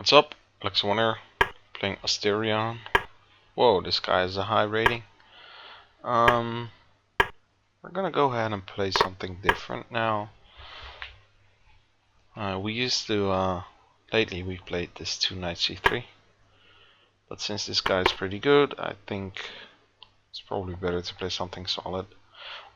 What's up? alexy1 here, playing Asterion. Whoa, this guy has a high rating. We're gonna go ahead and play something different now. We used to, lately we played this 2 knight c3. But since this guy is pretty good, I think it's probably better to play something solid.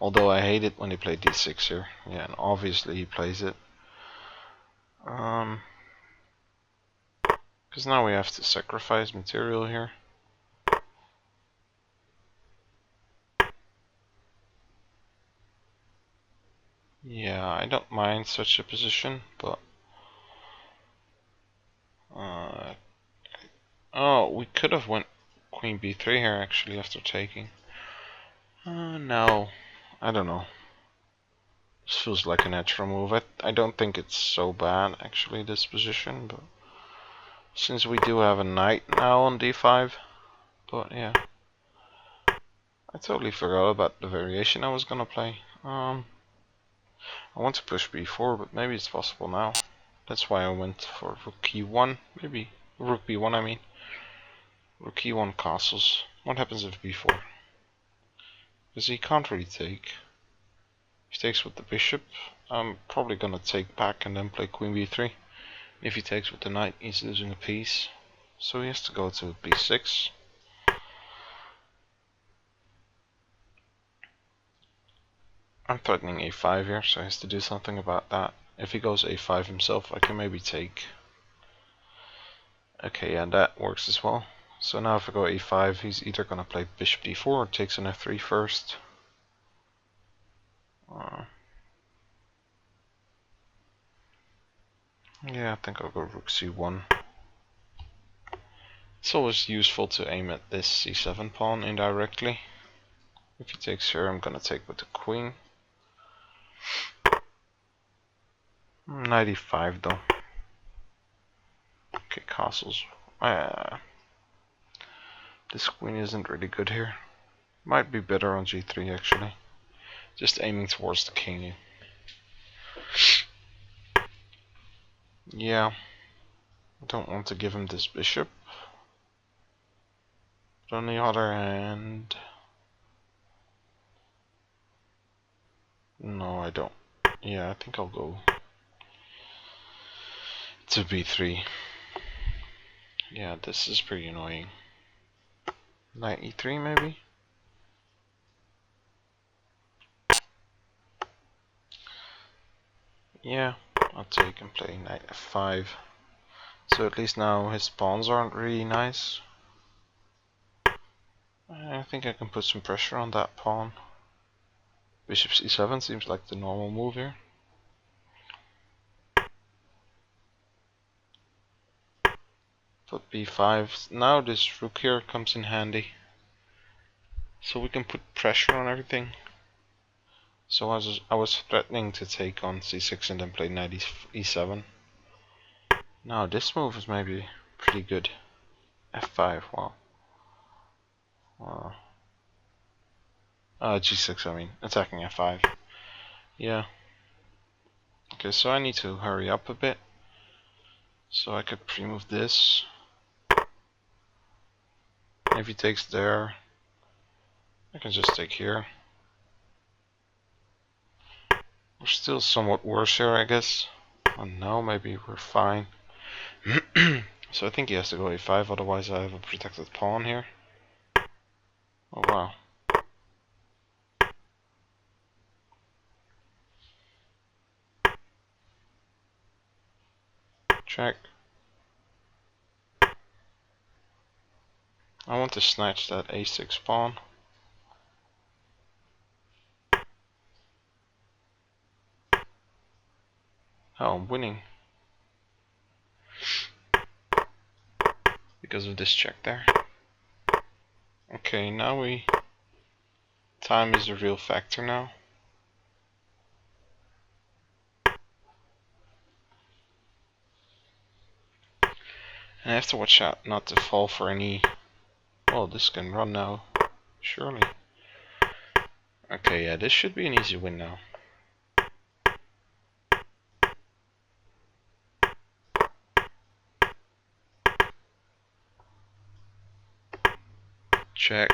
Although I hate it when they play d6 here. Yeah, and obviously he plays it. Because now we have to sacrifice material here. Yeah, I don't mind such a position, but oh, we could have went queen b3 here actually after taking. No, I don't know. This feels like a natural move. I don't think it's so bad actually, this position, but since we do have a knight now on d5, but yeah. I totally forgot about the variation I was gonna play. I want to push b4, but maybe it's possible now. That's why I went for rook e1, maybe rook b1 I mean. Rook e1 castles. What happens if b4? Because he can't really take. If he takes with the bishop, I'm probably gonna take back and then play queen b3. If he takes with the knight, he's losing a piece. So he has to go to b6. I'm threatening a5 here, so he has to do something about that. If he goes a5 himself, I can maybe take. Okay, yeah, that works as well. So now if I go a5, he's either gonna play bishop d4 or takes an f3 first. Yeah, I think I'll go rook c1. It's always useful to aim at this c7 pawn indirectly. If he takes here, I'm gonna take with the queen. Knight e5 though. Okay, castles. This queen isn't really good here. Might be better on g3 actually. Just aiming towards the king. Yeah. I don't want to give him this bishop. But on the other hand... No, I don't. Yeah, I think I'll go to b3. Yeah, this is pretty annoying. Knight e3 maybe? Yeah, I'll take and play knight f5. So at least now his pawns aren't really nice. I think I can put some pressure on that pawn. Bishop c7 seems like the normal move here. Put b5. Now this rook here comes in handy. So we can put pressure on everything. So I was threatening to take on c6 and then play knight e7. Now this move is maybe pretty good. f5, wow. G6 I mean, attacking f5. Yeah. Okay, so I need to hurry up a bit. So I could pre-move this. If he takes there, I can just take here. We're still somewhat worse here, I guess. Oh no, maybe we're fine. So I think he has to go a5, otherwise I have a protected pawn here. Oh wow. Check. I want to snatch that a6 pawn. Oh, I'm winning. Because of this check there. Okay, now time is a real factor now. And I have to watch out not to fall for any... Oh, this can run now. Surely. Okay, yeah, this should be an easy win now. check.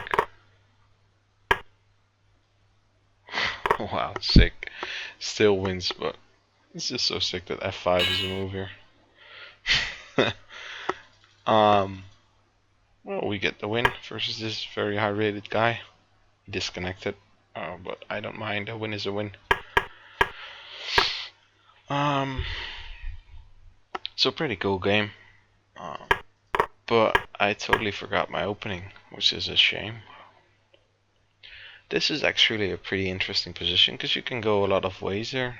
Wow, sick. Still wins, but it's just so sick that f5 is a move here. Well, we get the win versus this very high rated guy. Disconnected, but I don't mind. A win is a win. So pretty cool game. But I totally forgot my opening, which is a shame. This is actually a pretty interesting position because you can go a lot of ways here.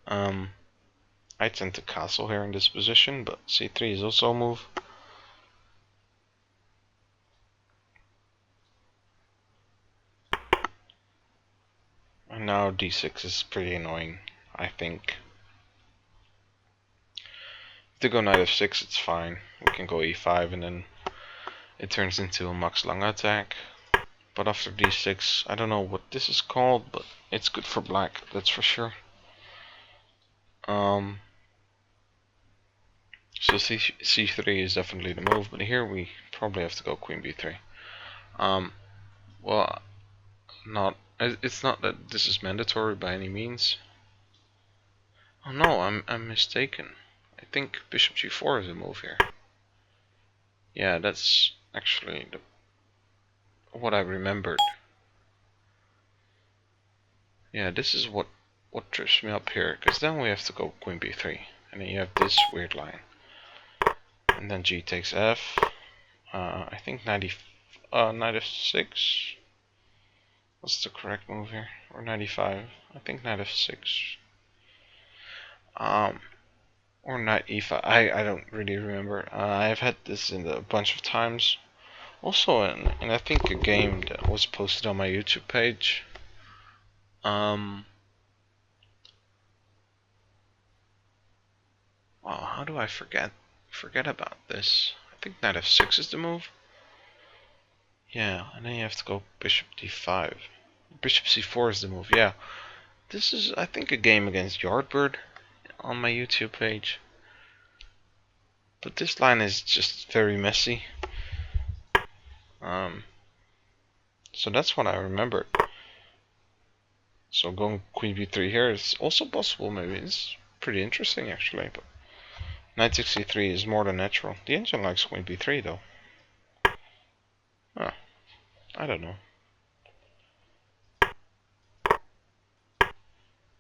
I tend to castle here in this position, but c3 is also a move. And now d6 is pretty annoying, I think. To go knight f6, it's fine. We can go e5 and then it turns into a Max Lange attack. But after d6, I don't know what this is called, but it's good for black, that's for sure. So c3 is definitely the move, but here we probably have to go queen b3. Well, it's not that this is mandatory by any means. Oh no, I'm mistaken. I think bishop g4 is a move here. Yeah, that's actually what I remembered. Yeah, this is what trips me up here, because then we have to go queen b3, and then you have this weird line, and then g takes f. I think knight f6. What's the correct move here? Or knight e5? I think knight f6. Or knight e5. I don't really remember. I've had this in a bunch of times. Also in I think a game that was posted on my YouTube page. Wow, how do I forget about this? I think knight f6 is the move. Yeah, and then you have to go bishop d5. Bishop c4 is the move. Yeah, this is I think a game against Yardbird on my YouTube page. But this line is just very messy. So that's what I remembered. So going queen b3 here is also possible. Maybe it's pretty interesting actually. But knight 63 is more than natural. The engine likes queen b3 though. Huh, I don't know.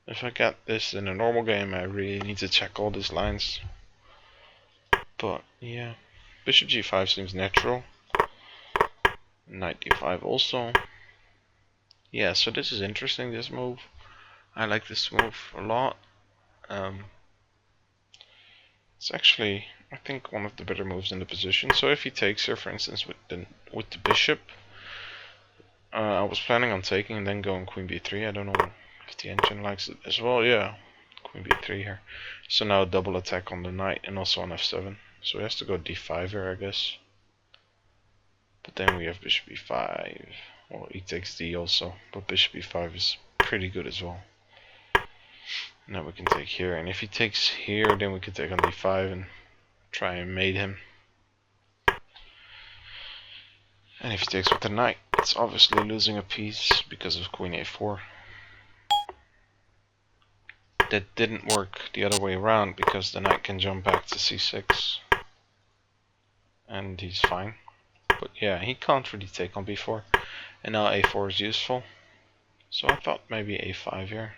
If I get this in a normal game, I really need to check all these lines. But yeah, bishop g5 seems natural. Knight d5 also. Yeah, so this is interesting, this move. I like this move a lot. It's actually, I think, one of the better moves in the position. So if he takes here, for instance, with the bishop, I was planning on taking and then going queen b3. I don't know if the engine likes it as well. Yeah, queen b3 here. So now a double attack on the knight and also on f7. So he has to go d5 here, I guess. But then we have bishop e5. Well, he takes d also, but bishop e5 is pretty good as well. Now we can take here, and if he takes here, then we can take on d5 and try and mate him. And if he takes with the knight, it's obviously losing a piece because of queen a4. That didn't work the other way around because the knight can jump back to c6. And he's fine. But yeah, he can't really take on b4. And now a4 is useful. So I thought maybe a5 here.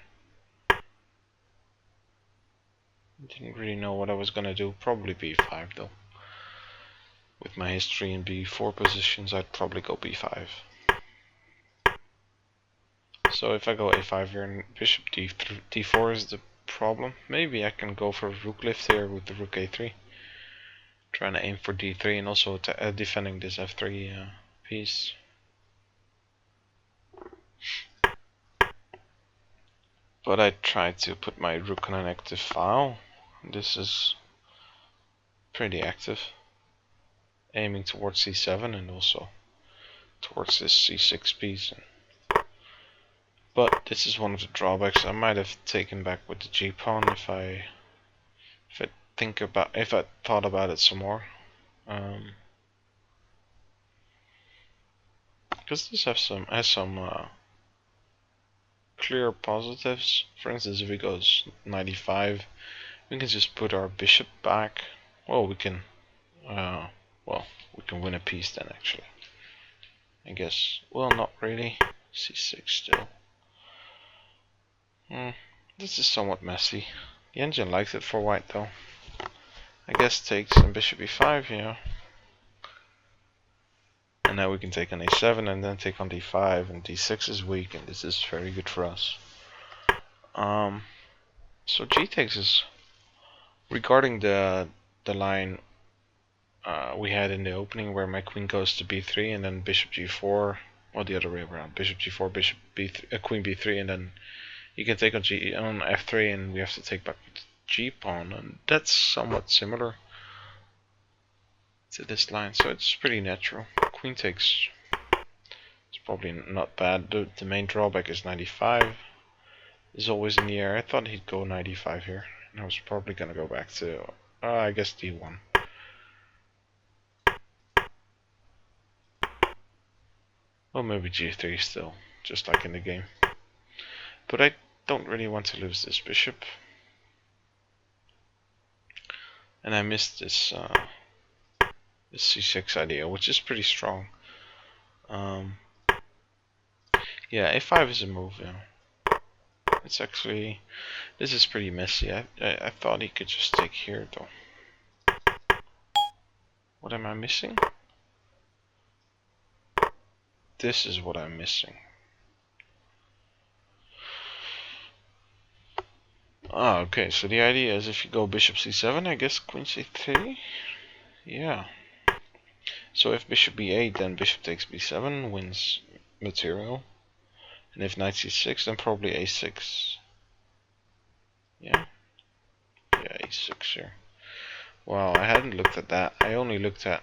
Didn't really know what I was gonna do. Probably b5 though. With my history in b4 positions, I'd probably go b5. So if I go a5 here and bishop d4 is the problem, maybe I can go for a rook lift here with the rook a3. Trying to aim for d3 and also defending this f3 piece. But I tried to put my rook on an active file. This is pretty active. Aiming towards c7 and also towards this c6 piece. But this is one of the drawbacks. I might have taken back with the g pawn if I thought about it some more. Because this has some clear positives. For instance, if he goes 95, we can just put our bishop back. Well, we can win a piece then, actually. I guess. Well, not really. C6 still. This is somewhat messy. The engine likes it for white though. I guess takes and bishop e5, yeah. And now we can take on a7 and then take on d5, and d6 is weak, and this is very good for us. So g takes is regarding the line we had in the opening where my queen goes to b3 and then bishop g4, or the other way around, bishop g4, bishop b3, queen b3, and then you can take on f3, and we have to take back the g pawn, and that's somewhat similar to this line, so it's pretty natural. Queen takes, it's probably not bad. The main drawback is 95 is always in the air. I thought he'd go 95 here, and I was probably gonna go back to I guess d1. Well, maybe g3 still, just like in the game. But I don't really want to lose this bishop. And I missed this this c6 idea, which is pretty strong. Yeah, a5 is a move, yeah. It's actually, this is pretty messy. I thought he could just take here though. What am I missing? This is what I'm missing. Ah, okay, so the idea is if you go bishop c7, I guess queen c3? Yeah. So if bishop b8, then bishop takes b7, wins material. And if knight c6, then probably a6. Yeah? Yeah, a6 here. Wow, I hadn't looked at that. I only looked at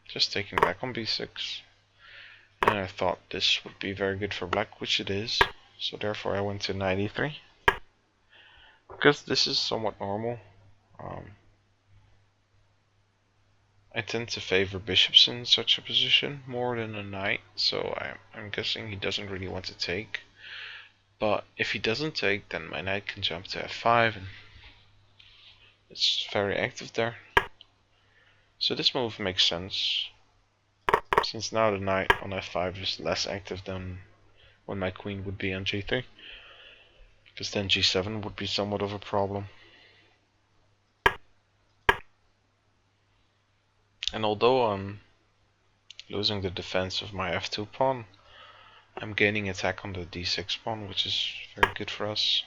just taking back on b6. And I thought this would be very good for black, which it is. So therefore I went to knight e3. Because this is somewhat normal. I tend to favor bishops in such a position more than a knight, so I'm guessing he doesn't really want to take. But if he doesn't take, then my knight can jump to f5, and it's very active there. So this move makes sense, since now the knight on f5 is less active than when my queen would be on g3, because then g7 would be somewhat of a problem. And although I'm losing the defense of my f2 pawn, I'm gaining attack on the d6 pawn, which is very good for us.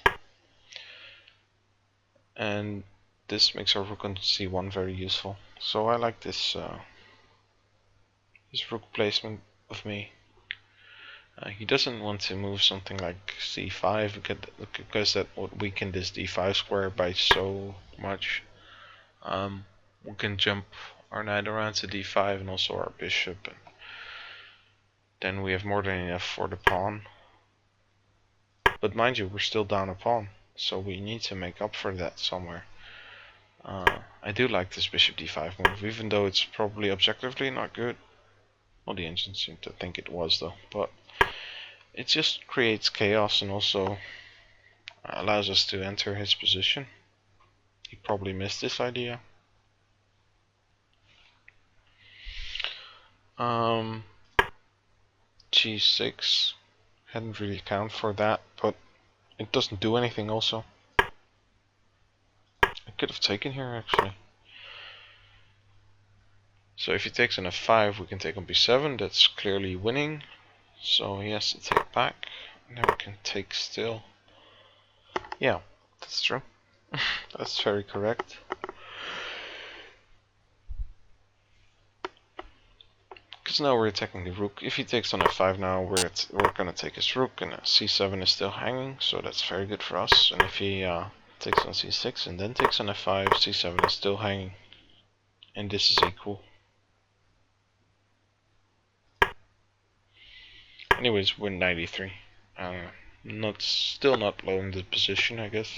And this makes our rook on c1 very useful. So I like this this rook placement of me. He doesn't want to move something like c5 because that would weaken this d5 square by so much. We can jump our knight around to d5 and also our bishop, and then we have more than enough for the pawn. But mind you, we're still down a pawn, so we need to make up for that somewhere. I do like this bishop d5 move, even though it's probably objectively not good. Well, the engine seemed to think it was though, but it just creates chaos and also allows us to enter his position. He probably missed this idea. G6 hadn't really accounted for that, but it doesn't do anything also. I could have taken here actually. So if he takes on f5, we can take on b7, that's clearly winning. So he has to take back, and then we can take still. Yeah, that's true. That's very correct. Because now we're attacking the rook. If he takes on f5 now, we're gonna take his rook, and c7 is still hanging, so that's very good for us. And if he takes on c6 and then takes on f5, c7 is still hanging, and this is equal. Anyways, we're 93. Still not blowing the position, I guess.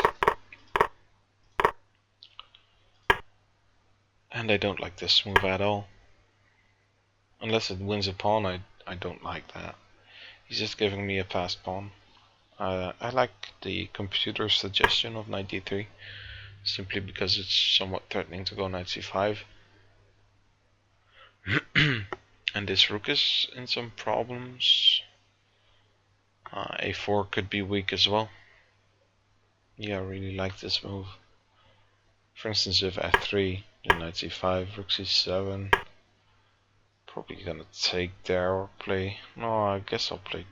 And I don't like this move at all. Unless it wins a pawn, I don't like that. He's just giving me a passed pawn. I like the computer suggestion of knight d3, simply because it's somewhat threatening to go knight c5. And this rook is in some problems. A4 could be weak as well. Yeah, I really like this move. For instance, if f3, then knight c5, rook c7. Probably gonna take there or play. No, I guess I'll play.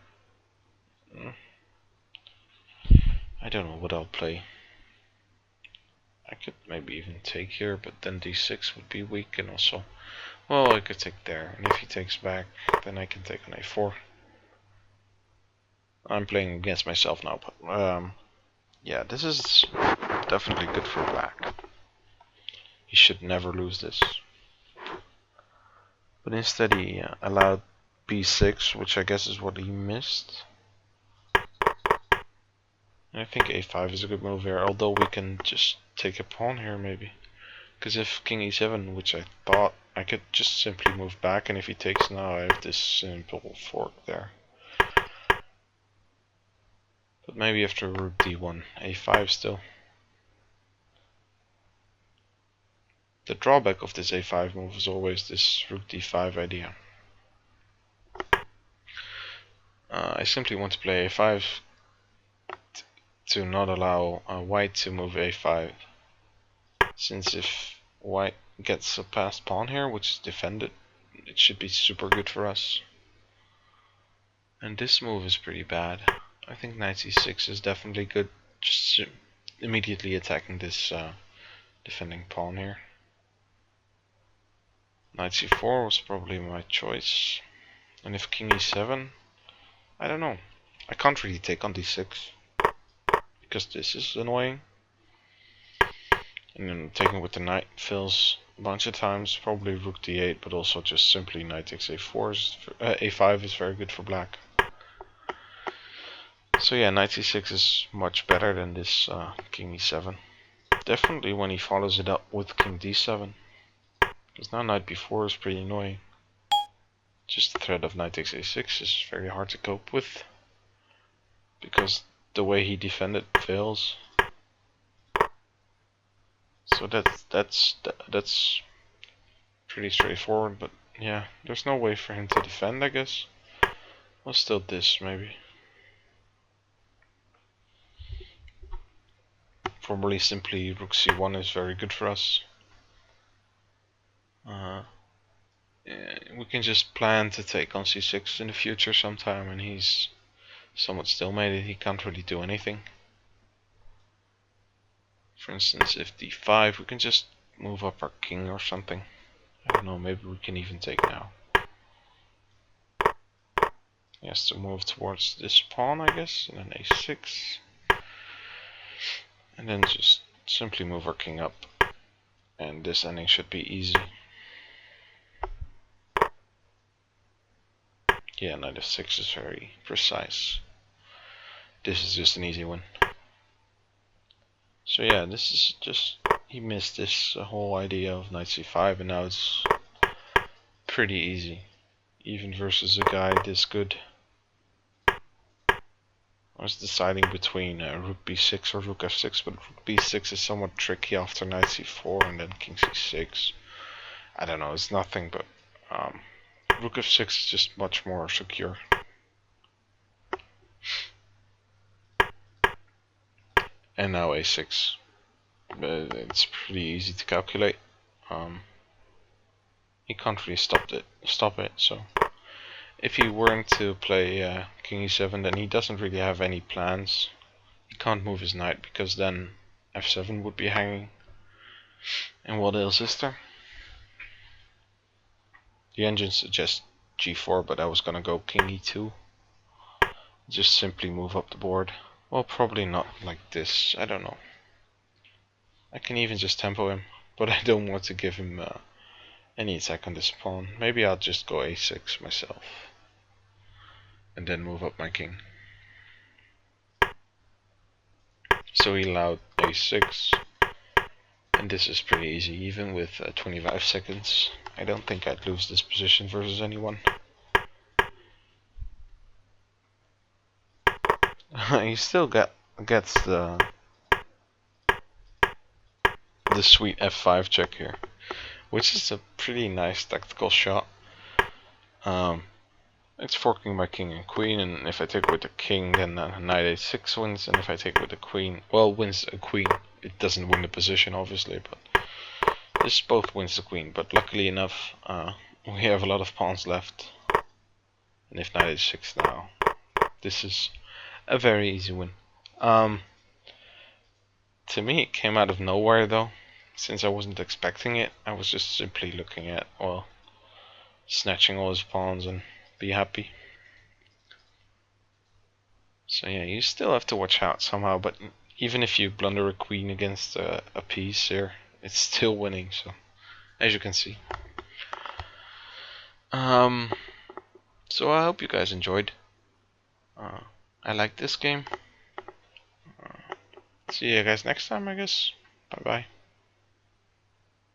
I don't know what I'll play. I could maybe even take here, but then d6 would be weak, and also, well, I could take there. And if he takes back, then I can take on a4. I'm playing against myself now, but yeah, this is definitely good for black. He should never lose this. But instead he allowed b6, which I guess is what he missed. And I think a5 is a good move here, although we can just take a pawn here maybe. Because if king e7, which I thought, I could just simply move back, and if he takes now, I have this simple fork there. But maybe after rook d1, a5 still. The drawback of this a5 move is always this rook d5 idea. I simply want to play a5 to not allow white to move a5. Since if white gets a passed pawn here, which is defended, it should be super good for us. And this move is pretty bad. I think knight c6 is definitely good, just immediately attacking this defending pawn here. Knight c4 was probably my choice. And if king e7, I don't know. I can't really take on d6, because this is annoying. And then taking with the knight fails a bunch of times, probably rook d8, but also just simply knight takes a4, a5 is very good for black. So yeah, knight c6 is much better than this king e7. Definitely when he follows it up with king d7. Because now knight b4 is pretty annoying. Just the threat of knight takes a6 is very hard to cope with, because the way he defended fails. So that's pretty straightforward, but yeah, there's no way for him to defend, I guess. Well, still this maybe. Probably simply rook c1 is very good for us. Yeah, we can just plan to take on c6 in the future sometime, and he's somewhat stalemated. He can't really do anything. For instance, if d5, we can just move up our king or something. I don't know, maybe we can even take now. He has to move towards this pawn, I guess, and then a6. And then just simply move our king up. And this ending should be easy. Yeah, knight f6 is very precise. This is just an easy one. So yeah, this is just, he missed this whole idea of knight c5, and now it's pretty easy, even versus a guy this good. I was deciding between rook b6 or rook f6, but rook b6 is somewhat tricky after knight c4 and then king c6. I don't know, it's nothing, but rook f6 is just much more secure. And now a6. It's pretty easy to calculate. He can't really stop it. So if he weren't to play king e7, then he doesn't really have any plans. He can't move his knight, because then f7 would be hanging. And what else is there? The engine suggests g4, but I was gonna go king e2. Just simply move up the board. Well, probably not like this. I don't know. I can even just tempo him, but I don't want to give him any attack on this pawn. Maybe I'll just go a6 myself, and then move up my king. So he allowed a6, and this is pretty easy, even with 25 seconds. I don't think I'd lose this position versus anyone. he still gets the sweet f5 check here, which is a pretty nice tactical shot. It's forking my king and queen, and if I take with the king, then knight a6 wins, and if I take with the queen, well, wins a queen. It doesn't win the position, obviously, but this both wins the queen. But luckily enough, we have a lot of pawns left, and if knight a6 now, this is a very easy win. To me, it came out of nowhere, though, since I wasn't expecting it. I was just simply looking at, well, snatching all his pawns and be happy. So yeah, you still have to watch out somehow, but even if you blunder a queen against a piece here, it's still winning, so as you can see. So I hope you guys enjoyed. I like this game. See you guys next time, I guess. Bye bye.